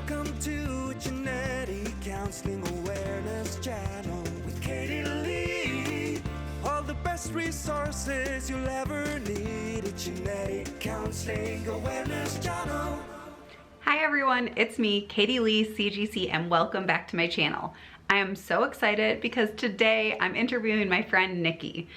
Welcome to Genetic Counseling Awareness Channel with Katie Lee. All the best resources you'll ever need at Genetic Counseling Awareness Channel. Hi everyone, it's me, Katie Lee, CGC, and welcome back to my channel. I am so excited because today I'm interviewing my friend Nikki.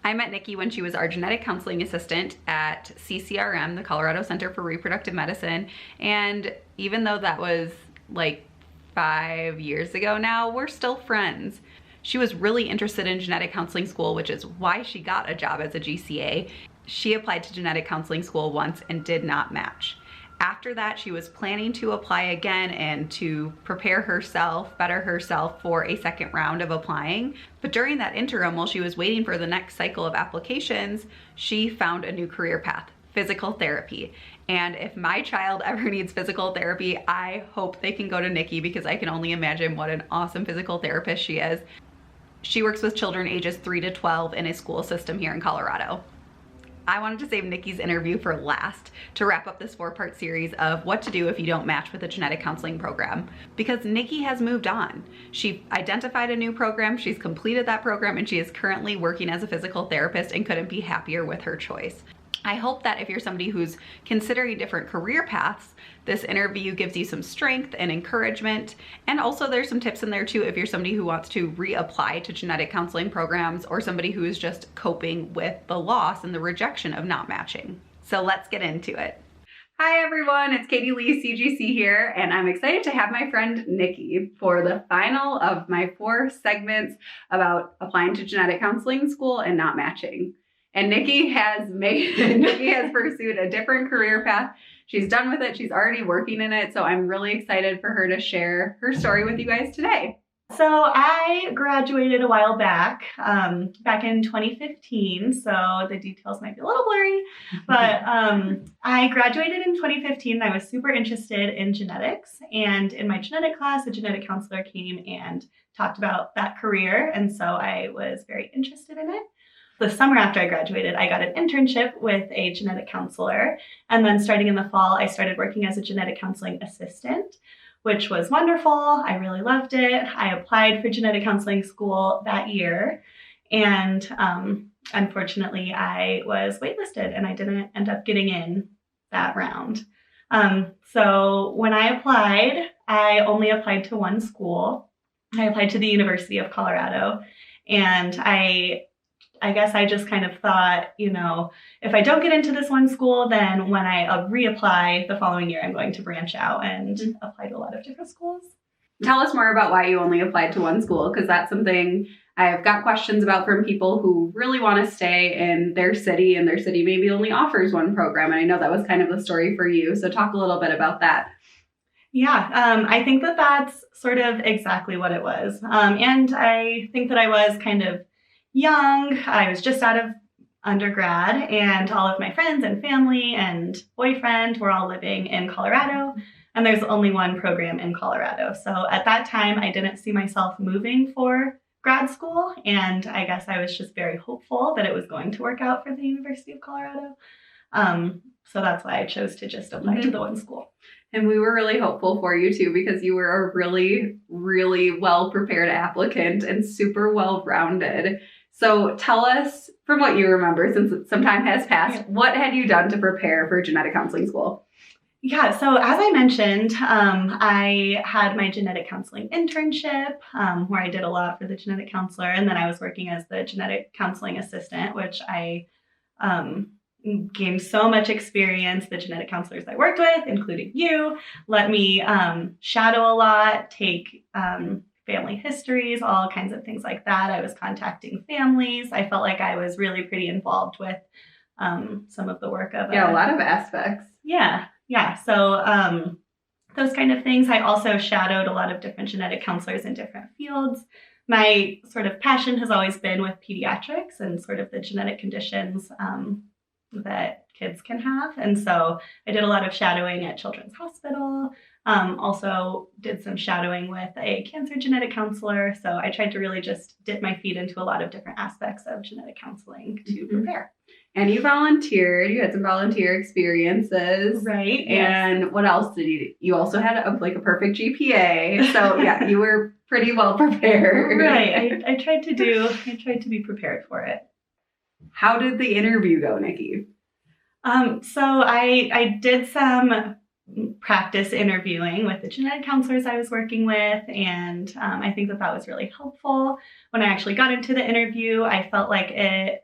I met Nikki when she was our genetic counseling assistant at CCRM, the Colorado Center for Reproductive Medicine, and even though that was like 5 years ago now, we're still friends. She was really interested in genetic counseling school, which is why she got a job as a GCA. She applied to genetic counseling school once and did not match. After that, she was planning to apply again and to prepare herself, better herself for a second round of applying. But during that interim, while she was waiting for the next cycle of applications, she found a new career path, physical therapy. And if my child ever needs physical therapy, I hope they can go to Nikki because I can only imagine what an awesome physical therapist she is. She works with children ages 3 to 12 in a school system here in Colorado. I wanted to save Nikki's interview for last to wrap up this 4-part series of what to do if you don't match with a genetic counseling program, because Nikki has moved on. She identified a new program, she's completed that program, and she is currently working as a physical therapist and couldn't be happier with her choice. I hope that if you're somebody who's considering different career paths, this interview gives you some strength and encouragement. And also there's some tips in there too if you're somebody who wants to reapply to genetic counseling programs or somebody who is just coping with the loss and the rejection of not matching. So let's get into it. Hi everyone, it's Katie Lee, CGC here, and I'm excited to have my friend Nikki for the final of my 4 segments about applying to genetic counseling school and not matching. And Nikki has pursued a different career path. She's done with it. She's already working in it. So I'm really excited for her to share her story with you guys today. So I graduated a while back, back in 2015. So the details might be a little blurry, but I graduated in 2015. I was super interested in genetics. And in my genetic class, a genetic counselor came and talked about that career. And so I was very interested in it. The summer after I graduated, I got an internship with a genetic counselor. And then starting in the fall, I started working as a genetic counseling assistant, which was wonderful. I really loved it. I applied for genetic counseling school that year. And unfortunately, I was waitlisted and I didn't end up getting in that round. So when I applied, I only applied to one school. I applied to the University of Colorado. And I guess I just kind of thought, if I don't get into this one school, then when I reapply the following year, I'm going to branch out and apply to a lot of different schools. Tell us more about why you only applied to one school, because that's something I've got questions about from people who really want to stay in their city, and their city maybe only offers one program. And I know that was kind of the story for you. So talk a little bit about that. Yeah, I think that that's sort of exactly what it was. And I think that I was kind of young. I was just out of undergrad, and all of my friends and family and boyfriend were all living in Colorado, and there's only one program in Colorado. So at that time, I didn't see myself moving for grad school, and I guess I was just very hopeful that it was going to work out for the University of Colorado. So that's why I chose to just apply to the one school. And we were really hopeful for you too, because you were a really, really well-prepared applicant and super well-rounded. So tell us, from what you remember, since some time has passed, what had you done to prepare for genetic counseling school? Yeah, so as I mentioned, I had my genetic counseling internship where I did a lot for the genetic counselor. And then I was working as the genetic counseling assistant, which I gained so much experience. The genetic counselors I worked with, including you, let me shadow a lot, take family histories, all kinds of things like that. I was contacting families. I felt like I was really pretty involved with some of the work of a lot of aspects. Yeah. So those kind of things. I also shadowed a lot of different genetic counselors in different fields. My sort of passion has always been with pediatrics and sort of the genetic conditions that kids can have. And so I did a lot of shadowing at Children's Hospital. Also did some shadowing with a cancer genetic counselor. So I tried to really just dip my feet into a lot of different aspects of genetic counseling to prepare. And you volunteered. You had some volunteer experiences. Right. And what else did you also had a perfect GPA. So yeah, you were pretty well prepared. Right. I tried to be prepared for it. How did the interview go, Nikki? So I did some practice interviewing with the genetic counselors I was working with, and I think that was really helpful. When I actually got into the interview, I felt like it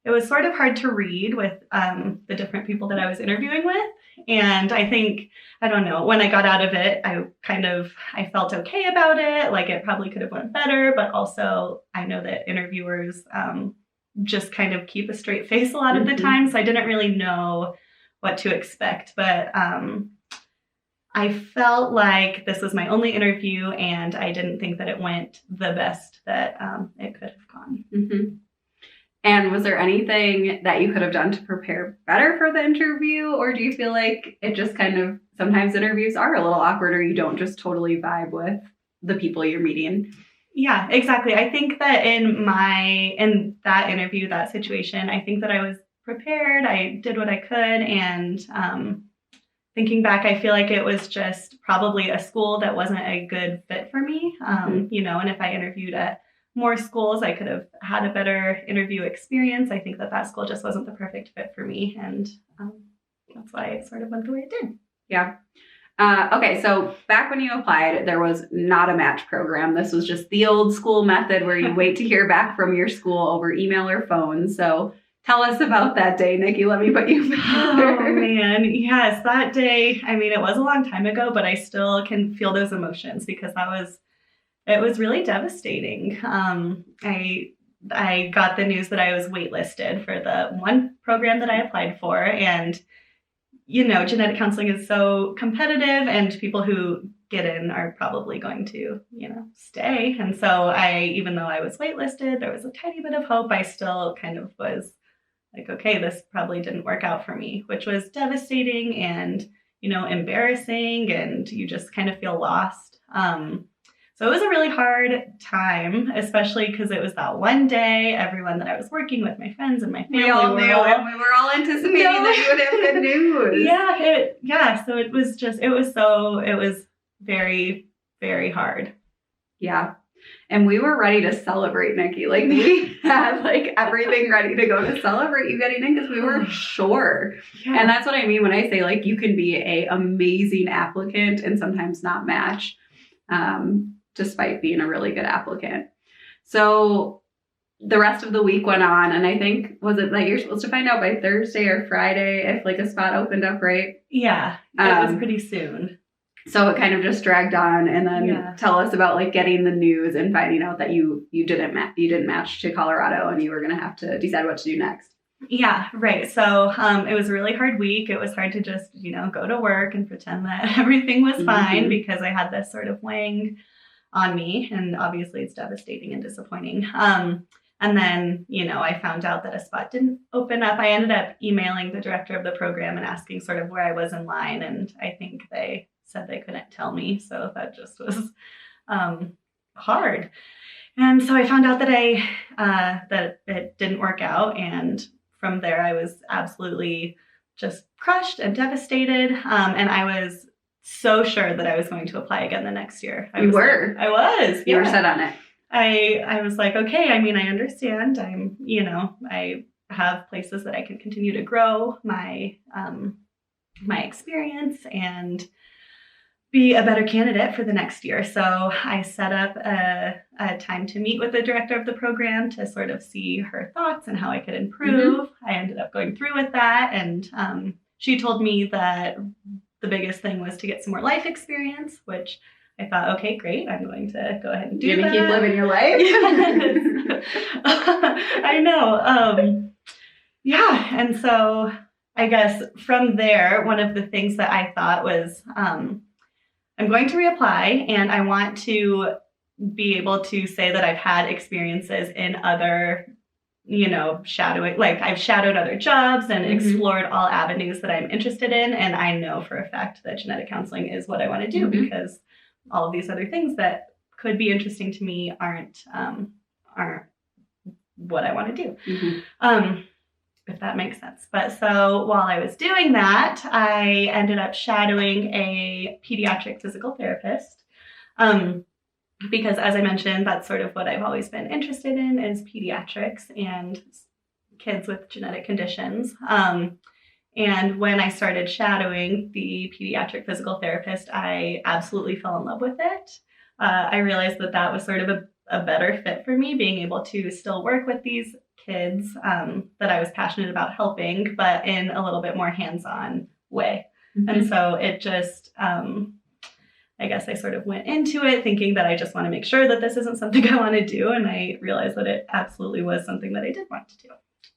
was sort of hard to read with the different people that I was interviewing with. And I think, I don't know, when I got out of it, I felt okay about it. Like it probably could have went better, but also I know that interviewers just kind of keep a straight face a lot of the time. So I didn't really know what to expect, but I felt like this was my only interview and I didn't think that it went the best that it could have gone. Mm-hmm. And was there anything that you could have done to prepare better for the interview? Or do you feel like it just kind of, sometimes interviews are a little awkward or you don't just totally vibe with the people you're meeting? Yeah, exactly. I think that in that interview, that situation, I think that I was prepared. I did what I could. And thinking back, I feel like it was just probably a school that wasn't a good fit for me. And if I interviewed at more schools, I could have had a better interview experience. I think that school just wasn't the perfect fit for me. And that's why it sort of went the way it did. Yeah. Okay, so back when you applied, there was not a match program. This was just the old school method where you wait to hear back from your school over email or phone. So tell us about that day, Nikki. Let me put you Oh, man. Yes, that day, I mean, it was a long time ago, but I still can feel those emotions because it was really devastating. I got the news that I was waitlisted for the one program that I applied for. And, genetic counseling is so competitive and people who get in are probably going to, stay. And so even though I was waitlisted, there was a tiny bit of hope. I still kind of was like, okay, this probably didn't work out for me, which was devastating and, embarrassing. And you just kind of feel lost. So it was a really hard time, especially because it was that one day. Everyone that I was working with, my friends and my family, we all knew, and we were all anticipating that you would have good news. So it was very, very hard. Yeah. And we were ready to celebrate, Nikki. Like we had everything ready to go to celebrate you getting in because we were sure. Yeah. And that's what I mean when I say you can be a amazing applicant and sometimes not match. Despite being a really good applicant. So the rest of the week went on, and I think, was it that you're supposed to find out by Thursday or Friday if a spot opened up, right? Yeah, it was pretty soon. So it kind of just dragged on, and then tell us about getting the news and finding out that you didn't match to Colorado, and you were going to have to decide what to do next. Yeah, right. So it was a really hard week. It was hard to just, go to work and pretend that everything was fine because I had this sort of weighing on me. And obviously it's devastating and disappointing. And then, I found out that a spot didn't open up. I ended up emailing the director of the program and asking sort of where I was in line. And I think they said they couldn't tell me. So that just was hard. And so I found out that that it didn't work out. And from there, I was absolutely just crushed and devastated. And I was so sure that I was going to apply again the next year. I was. You were set on it. I was like, okay, I mean, I understand. I have places that I can continue to grow my experience and be a better candidate for the next year. So I set up a time to meet with the director of the program to sort of see her thoughts and how I could improve. I ended up going through with that. And she told me that the biggest thing was to get some more life experience, which I thought, okay, great. I'm going to go ahead and do that. You're going to keep living your life? Yes. I know. Yeah. And so I guess from there, one of the things that I thought was, I'm going to reapply and I want to be able to say that I've had experiences in other, shadowing, I've shadowed other jobs and explored all avenues that I'm interested in. And I know for a fact that genetic counseling is what I want to do because all of these other things that could be interesting to me aren't what I want to do. if that makes sense. But so while I was doing that, I ended up shadowing a pediatric physical therapist. Because as I mentioned, that's sort of what I've always been interested in is pediatrics and kids with genetic conditions. And when I started shadowing the pediatric physical therapist, I absolutely fell in love with it. I realized that that was sort of a better fit for me, being able to still work with these kids that I was passionate about helping, but in a little bit more hands-on way. Mm-hmm. And so it just, I guess I sort of went into it thinking that I just want to make sure that this isn't something I want to do. And I realized that it absolutely was something that I did want to do.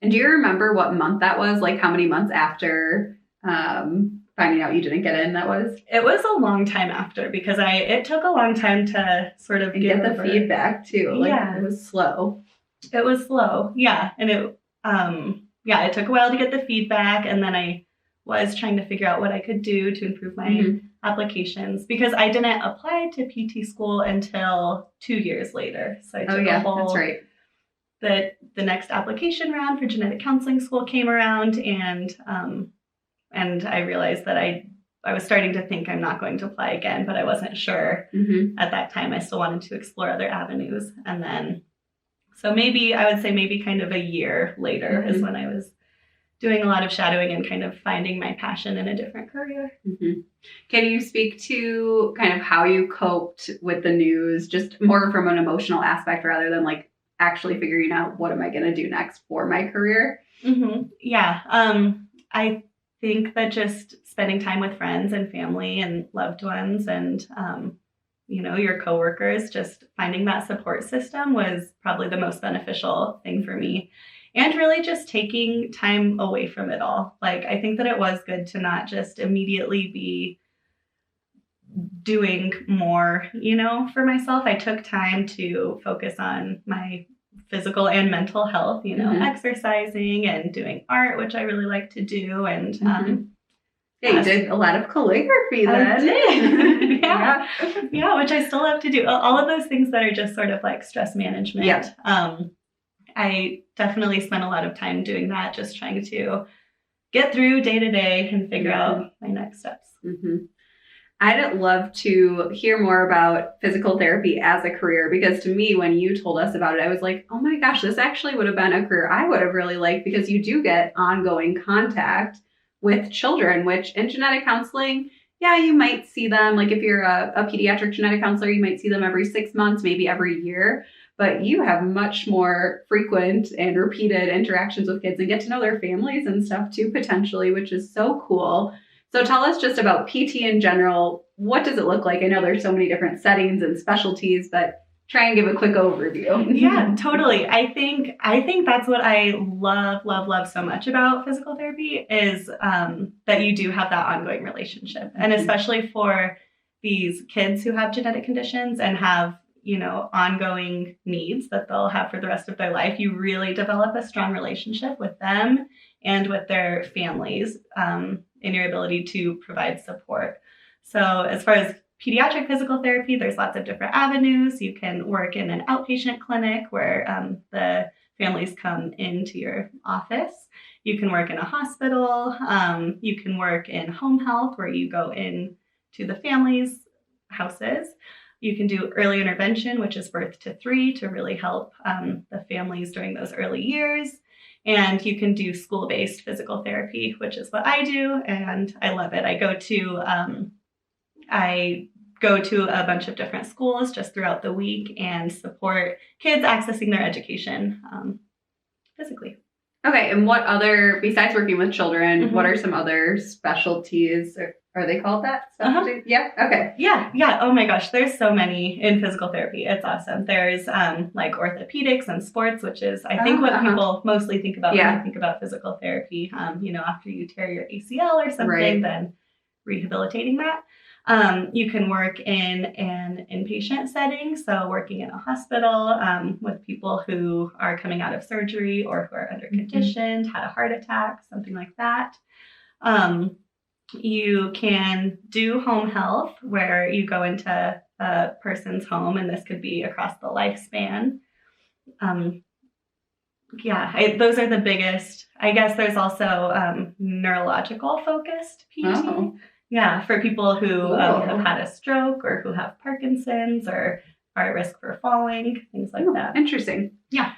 And do you remember what month that was? Like how many months after finding out you didn't get in that was? It was a long time after because it took a long time to sort of get the feedback too. Like it was slow. It was slow. Yeah. And it took a while to get the feedback. And then I was trying to figure out what I could do to improve my applications because I didn't apply to PT school until 2 years later. So I took that's right. The next application round for genetic counseling school came around and I realized that I was starting to think I'm not going to apply again, but I wasn't sure at that time. I still wanted to explore other avenues. And then, so I would say kind of a year later is when I was doing a lot of shadowing and kind of finding my passion in a different career. Can you speak to kind of how you coped with the news, just more from an emotional aspect rather than like actually figuring out what am I going to do next for my career? Yeah. I think that just spending time with friends and family and loved ones and, your coworkers, just finding that support system was probably the most beneficial thing for me. And really just taking time away from it all. Like, I think that it was good to not just immediately be doing more, for myself. I took time to focus on my physical and mental health, exercising and doing art, which I really like to do. And you did a lot of calligraphy then. I did. Yeah, which I still love to do. All of those things that are just sort of like stress management. Yeah. I definitely spent a lot of time doing that, just trying to get through day to day and figure out my next steps. I'd love to hear more about physical therapy as a career, because to me, when you told us about it, I was like, oh my gosh, this actually would have been a career I would have really liked, because you do get ongoing contact with children, which in genetic counseling, you might see them, like if you're a pediatric genetic counselor, you might see them every 6 months, maybe every year. But you have much more frequent and repeated interactions with kids and get to know their families and stuff too, potentially, which is so cool. So tell us just about PT in general. What does it look like? I know there's so many different settings and specialties, but try and give a quick overview. Yeah, totally. I think that's what I love so much about physical therapy is that you do have that ongoing relationship. And especially for these kids who have genetic conditions and have ongoing needs that they'll have for the rest of their life, you really develop a strong relationship with them and with their families in your ability to provide support. So as far as pediatric physical therapy, there's lots of different avenues. You can work in an outpatient clinic where the families come into your office. You can work in a hospital. You can work in home health where you go in to the families' houses. You can do early intervention, which is birth to 3, to really help the families during those early years. And you can do school-based physical therapy, which is what I do, and I love it. I go to a bunch of different schools just throughout the week and support kids accessing their education physically. Okay, and what other, besides working with children, what are some other specialties? Are they called that? Specialties? Yeah, okay. Yeah. Oh my gosh, there's so many in physical therapy. It's awesome. There's like orthopedics and sports, which is, I think, what people mostly think about when they think about physical therapy. After you tear your ACL or something, then rehabilitating that. You can work in an inpatient setting, so working in a hospital with people who are coming out of surgery or who are under conditioned, had a heart attack, something like that. You can do home health where you go into a person's home, and this could be across the lifespan. those are the biggest. I guess there's also neurological focused PT. Oh. Yeah, for people who have had a stroke or who have Parkinson's or are at risk for falling, things like that. Interesting. Yeah.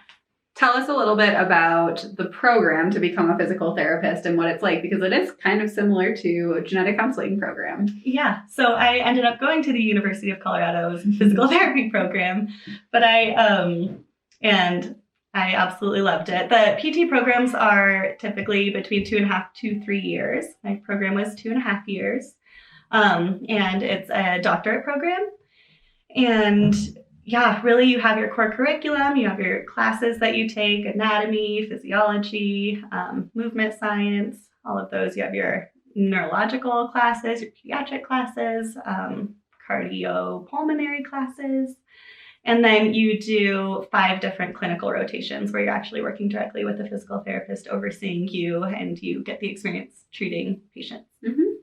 Tell us a little bit about the program to become a physical therapist and what it's like, because it is kind of similar to a genetic counseling program. Yeah. So I ended up going to the University of Colorado's physical therapy program, but I absolutely loved it. The PT programs are typically between 2.5 to 3 years. My program was 2.5 years. And it's a doctorate program. And yeah, really you have your core curriculum, you have your classes that you take, anatomy, physiology, movement science, all of those. You have your neurological classes, your pediatric classes, cardiopulmonary classes. And then you do 5 different clinical rotations where you're actually working directly with the physical therapist overseeing you, and you get the experience treating patients. Mm-hmm.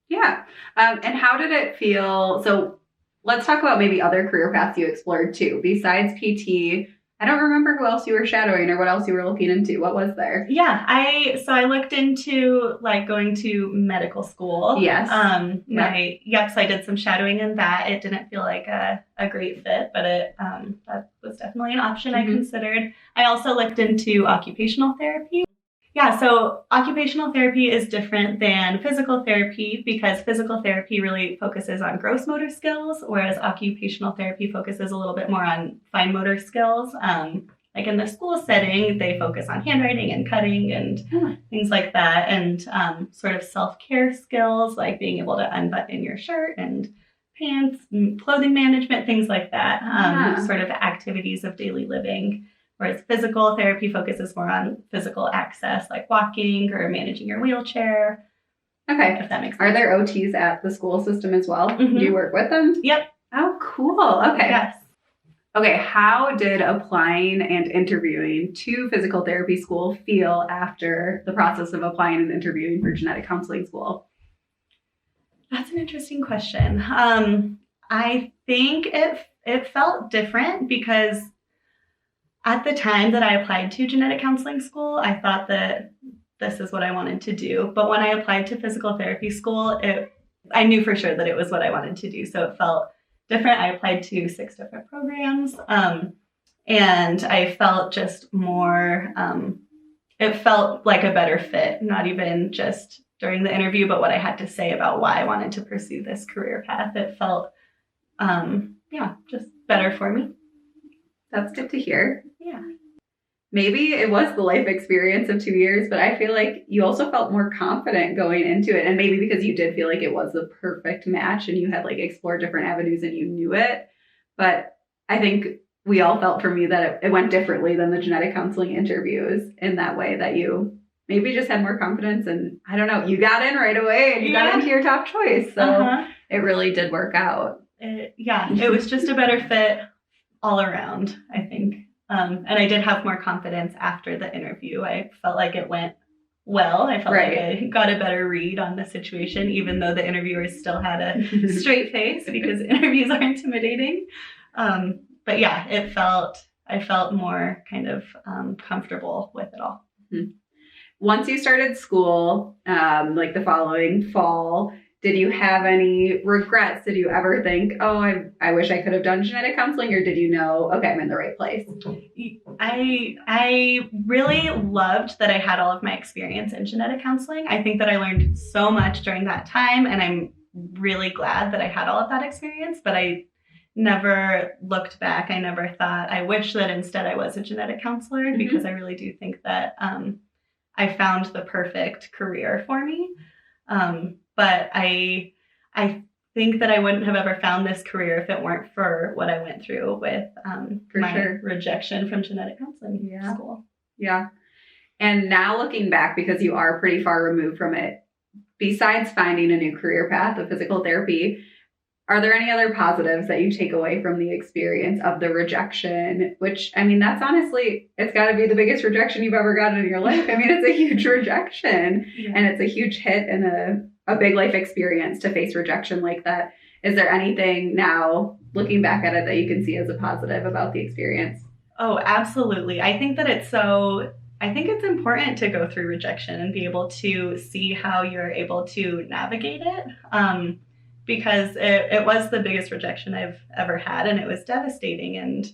Yeah. And how did it feel? So let's talk about maybe other career paths you explored too. Besides PT, I don't remember who else you were shadowing or what else you were looking into. What was there? Yeah, I looked into like going to medical school. Yes. So I did some shadowing in that. It didn't feel like a great fit, but that was definitely an option I considered. I also looked into occupational therapy. Yeah, so occupational therapy is different than physical therapy because physical therapy really focuses on gross motor skills, whereas occupational therapy focuses a little bit more on fine motor skills. Like in the school setting, they focus on handwriting and cutting and things like that, and sort of self-care skills like being able to unbutton your shirt and pants, and clothing management, things like that, sort of activities of daily living. Whereas physical therapy focuses more on physical access, like walking or managing your wheelchair. Okay. If that makes sense. Are there OTs at the school system as well? Mm-hmm. Do you work with them? Yep. Oh, cool. Okay. Yes. Okay. How did applying and interviewing to physical therapy school feel after the process of applying and interviewing for genetic counseling school? That's an interesting question. I think it felt different because at the time that I applied to genetic counseling school, I thought that this is what I wanted to do. But when I applied to physical therapy school, I knew for sure that it was what I wanted to do. So it felt different. I applied to 6 different programs. And I felt just more, it felt like a better fit, not even just during the interview, but what I had to say about why I wanted to pursue this career path. It felt, just better for me. That's good to hear. Yeah. Maybe it was the life experience of 2 years, but I feel like you also felt more confident going into it. And maybe because you did feel like it was the perfect match and you had like explored different avenues and you knew it. But I think we all felt for me that it went differently than the genetic counseling interviews in that way, that you maybe just had more confidence and I don't know, you got in right away and you got into your top choice. So it really did work out. It was just a better fit all around, I think. And I did have more confidence after the interview. I felt like it went well. I felt like I got a better read on the situation, even though the interviewers still had a straight face because interviews are intimidating. But yeah, I felt more kind of comfortable with it all. Mm-hmm. Once you started school, like the following fall, did you have any regrets? Did you ever think, oh, I wish I could have done genetic counseling? Or did you know, okay, I'm in the right place? I really loved that I had all of my experience in genetic counseling. I think that I learned so much during that time, and I'm really glad that I had all of that experience, but I never looked back. I never thought, I wish that instead I was a genetic counselor, because I really do think that I found the perfect career for me. But I think that I wouldn't have ever found this career if it weren't for what I went through with rejection from genetic counseling school. Yeah. And now looking back, because you are pretty far removed from it, besides finding a new career path of physical therapy, are there any other positives that you take away from the experience of the rejection? Which, I mean, that's honestly, it's got to be the biggest rejection you've ever gotten in your life. I mean, it's a huge rejection and it's a huge hit and a big life experience to face rejection like that. Is there anything now, looking back at it, that you can see as a positive about the experience? Oh, absolutely. I think it's important to go through rejection and be able to see how you're able to navigate it. Because it was the biggest rejection I've ever had, and it was devastating and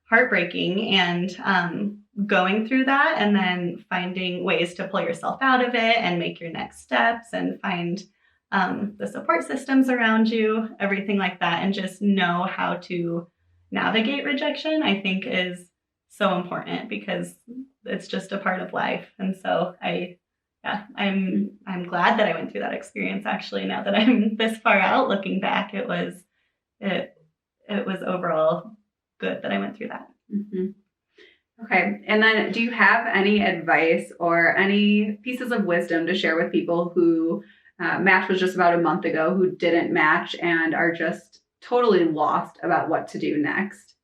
heartbreaking. And going through that and then finding ways to pull yourself out of it and make your next steps and find the support systems around you, everything like that, and just know how to navigate rejection, I think is so important because it's just a part of life. And so I'm glad that I went through that experience. Actually, now that I'm this far out, looking back, it was overall good that I went through that. Mm-hmm. Okay. And then do you have any advice or any pieces of wisdom to share with people who match was just about a month ago, who didn't match and are just totally lost about what to do next?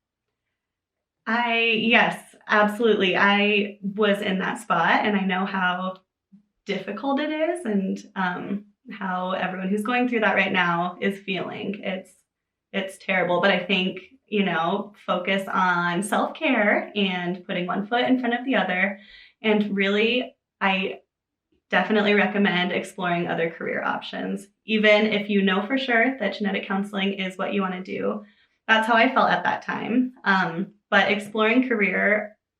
Yes, absolutely. I was in that spot, and I know how difficult it is, and how everyone who's going through that right now is feeling. It's terrible, but I think, focus on self-care and putting one foot in front of the other. And really, I definitely recommend exploring other career options, even if you know for sure that genetic counseling is what you want to do. That's how I felt at that time. But exploring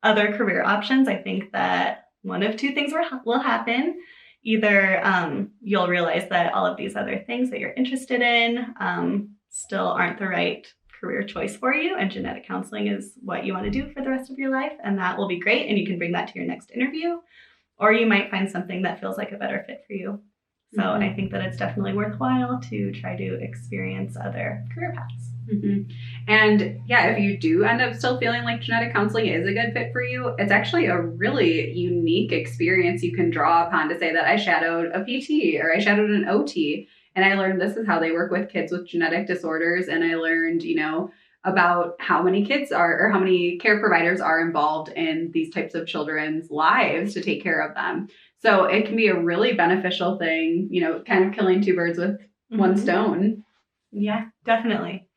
other career options, I think that one of two things will happen. Either you'll realize that all of these other things that you're interested in still aren't the right career choice for you, and genetic counseling is what you want to do for the rest of your life, and that will be great, and you can bring that to your next interview. Or you might find something that feels like a better fit for you. So mm-hmm. I think that it's definitely worthwhile to try to experience other career paths. Mm-hmm. And yeah, if you do end up still feeling like genetic counseling is a good fit for you, it's actually a really unique experience you can draw upon to say that I shadowed a PT or I shadowed an OT, and I learned this is how they work with kids with genetic disorders. And I learned, about how many kids are, or how many care providers are involved in these types of children's lives to take care of them. So it can be a really beneficial thing, kind of killing two birds with mm-hmm. one stone. Yeah, definitely.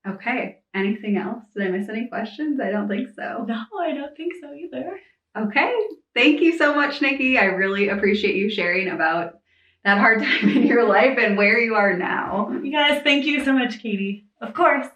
Okay. Anything else? Did I miss any questions? I don't think so. No, I don't think so either. Okay. Thank you so much, Nikki. I really appreciate you sharing about that hard time in your life and where you are now. You guys, thank you so much, Katie. Of course.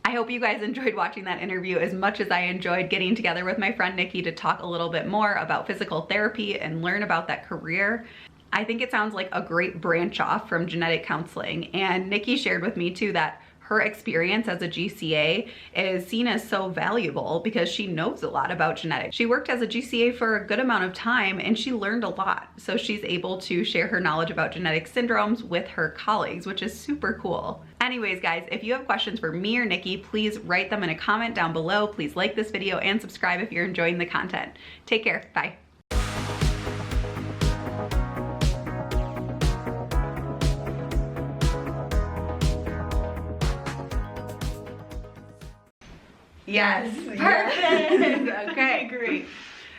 I hope you guys enjoyed watching that interview as much as I enjoyed getting together with my friend Nikki to talk a little bit more about physical therapy and learn about that career. I think it sounds like a great branch off from genetic counseling. And Nikki shared with me too that her experience as a GCA is seen as so valuable because she knows a lot about genetics. She worked as a GCA for a good amount of time and she learned a lot. So she's able to share her knowledge about genetic syndromes with her colleagues, which is super cool. Anyways, guys, if you have questions for me or Nikki, please write them in a comment down below. Please like this video and subscribe if you're enjoying the content. Take care. Bye. Yes. Perfect. Okay. Great.